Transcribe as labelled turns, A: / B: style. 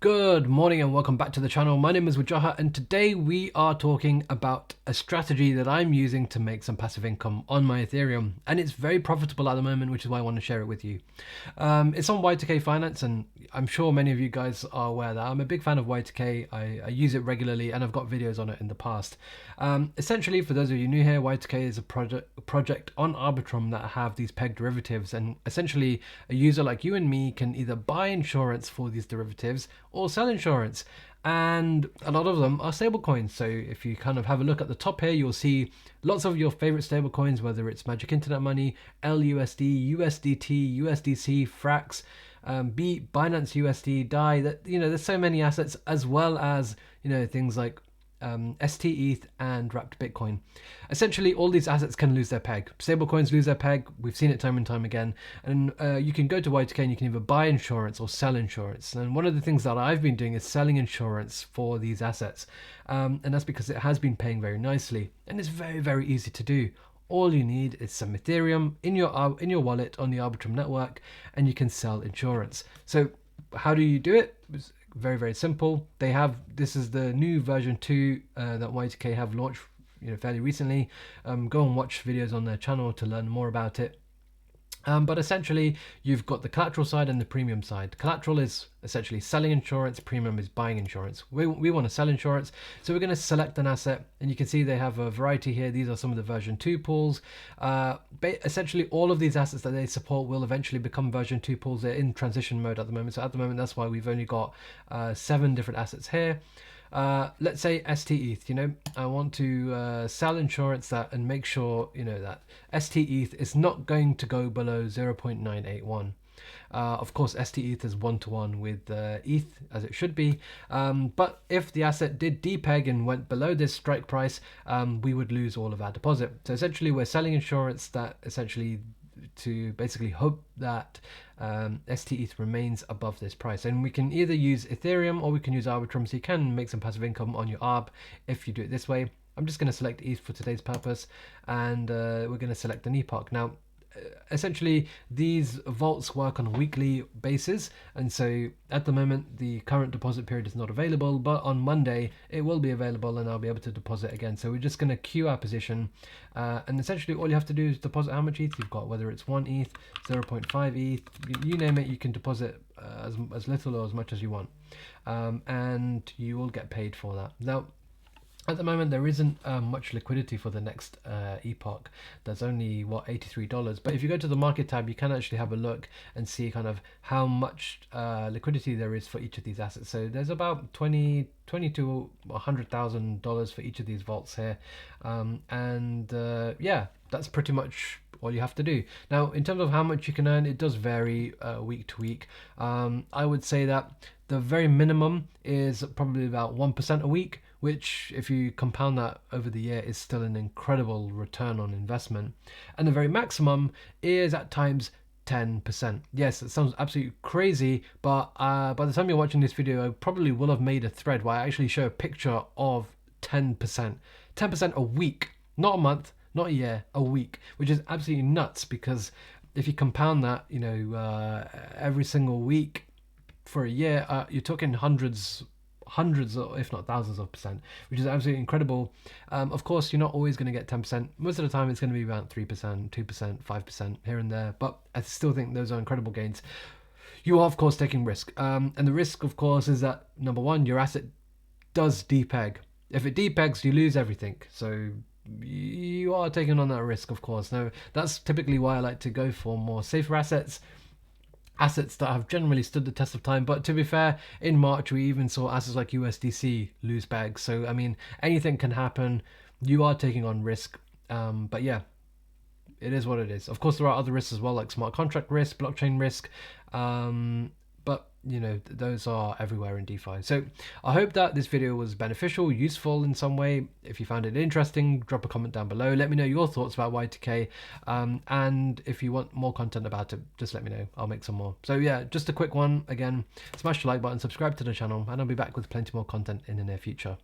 A: Good morning and welcome back to the channel. My name is Wajaha and today we are talking about a strategy that I'm using to make some passive income on my Ethereum, and it's very profitable at the moment, which is why I want to share it with you. It's on Y2K Finance, and I'm sure many of you guys are aware that I'm a big fan of Y2K. I use it regularly and I've got videos on it in the past. Essentially, for those of you new here, Y2K is a project on Arbitrum that have these peg derivatives, and essentially a user like you and me can either buy insurance for these derivatives or sell insurance, and a lot of them are stable coins. So if you kind of have a look at the top here, you'll see lots of your favorite stable coins, whether it's Magic Internet Money, LUSD, USDT, USDC, Frax, Binance USD, DAI. That, there's so many assets, as well as things like ST ETH and wrapped Bitcoin. Essentially, all these assets can lose their peg. Stablecoins lose their peg. We've seen it time and time again. And you can go to Y2K and you can either buy insurance or sell insurance. And one of the things that I've been doing is selling insurance for these assets. And that's because it has been paying very nicely. And it's very, very easy to do. All you need is some Ethereum in your wallet on the Arbitrum network, and you can sell insurance. So how do you do it? It's very, very simple. This is the new version 2 that Y2K have launched fairly recently. Go and watch videos on their channel to learn more about it. But essentially, you've got the collateral side and the premium side. Collateral is essentially selling insurance, premium is buying insurance. We want to sell insurance, so we're going to select an asset, and you can see they have a variety here. These are some of the version 2 pools. Essentially, all of these assets that they support will eventually become version 2 pools. They're in transition mode at the moment, so at the moment that's why we've only got 7 different assets here. Let's say ST ETH, I want to sell insurance and make sure that ST ETH is not going to go below 0.981. Of course, ST ETH is 1-to-1 with ETH, as it should be, but if the asset did depeg and went below this strike price, we would lose all of our deposit. So essentially, we're selling insurance that essentially to basically hope that ST ETH remains above this price. And we can either use Ethereum or we can use Arbitrum, so you can make some passive income on your ARB if you do it this way. I'm just going to select ETH for today's purpose, and we're going to select an epoch. Now, essentially, these vaults work on a weekly basis, and so at the moment the current deposit period is not available, but on Monday it will be available and I'll be able to deposit again. So we're just going to queue our position, and essentially all you have to do is deposit how much ETH you've got, whether it's 1 ETH, 0.5 ETH, you name it. You can deposit as little or as much as you want, and you will get paid for that. Now, at the moment, there isn't much liquidity for the next epoch. There's only, $83. But if you go to the market tab, you can actually have a look and see kind of how much liquidity there is for each of these assets. So there's about $20 to $100,000 for each of these vaults here. Yeah, that's pretty much all you have to do. Now, in terms of how much you can earn, it does vary week to week. I would say that the very minimum is probably about 1% a week, which, if you compound that over the year, is still an incredible return on investment. And the very maximum is at times 10%. Yes, it sounds absolutely crazy, but by the time you're watching this video, I probably will have made a thread where I actually show a picture of 10%. 10% a week, not a month, not a year, a week, which is absolutely nuts, because if you compound that, every single week for a year, you're talking hundreds or if not thousands of percent, which is absolutely incredible. Of course, you're not always going to get 10%. Most of the time it's going to be around 3%, 2%, 5% here and there, but I still think those are incredible gains. You are, of course, taking risk, and the risk, of course, is that, number one, your asset does depeg. If it depegs, you lose everything, so you are taking on that risk, of course. Now, that's typically why I like to go for more safer assets that have generally stood the test of time. But to be fair, in March we even saw assets like USDC lose bags. So I mean, anything can happen. You are taking on risk, but yeah, it is what it is. Of course, there are other risks as well, like smart contract risk, blockchain risk, but those are everywhere in DeFi. So I hope that this video was beneficial, useful in some way. If you found it interesting, drop a comment down below. Let me know your thoughts about Y2K, and if you want more content about it, just let me know. I'll make some more. So yeah, just a quick one again. Smash the like button, subscribe to the channel, and I'll be back with plenty more content in the near future.